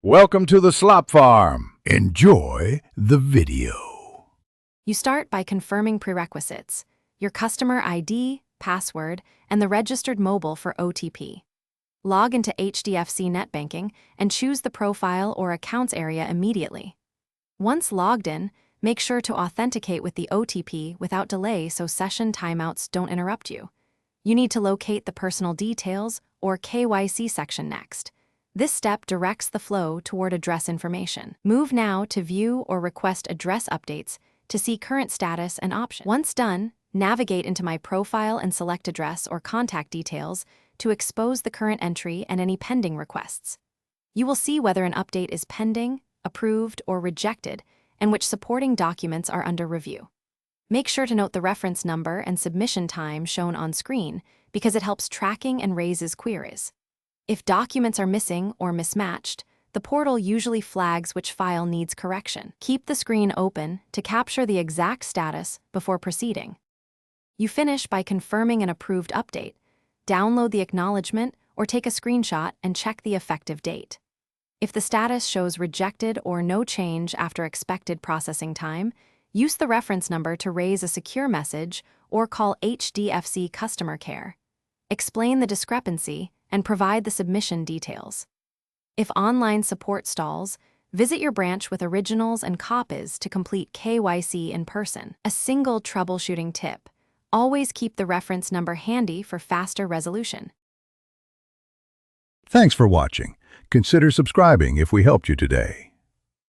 Welcome to the Slop Farm. Enjoy the video. You start by confirming prerequisites, your customer ID, password, and the registered mobile for OTP. Log into HDFC Netbanking and choose the profile or accounts area immediately. Once logged in, make sure to authenticate with the OTP without delay so session timeouts don't interrupt you. You need to locate the personal details or KYC section next. This step directs the flow toward address information. Move now to view or request address updates to see current status and options. Once done, navigate into My Profile and select Address or Contact Details to expose the current entry and any pending requests. You will see whether an update is pending, approved, or rejected, and which supporting documents are under review. Make sure to note the reference number and submission time shown on screen because it helps tracking and raises queries. If documents are missing or mismatched, the portal usually flags which file needs correction. Keep the screen open to capture the exact status before proceeding. You finish by confirming an approved update. Download the acknowledgement or take a screenshot and check the effective date. If the status shows rejected or no change after expected processing time, use the reference number to raise a secure message or call HDFC Customer Care. Explain the discrepancy and provide the submission details. If online support stalls, visit your branch with originals and copies to complete KYC in person. A single troubleshooting tip: always keep the reference number handy for faster resolution. Thanks for watching. Consider subscribing if we helped you today.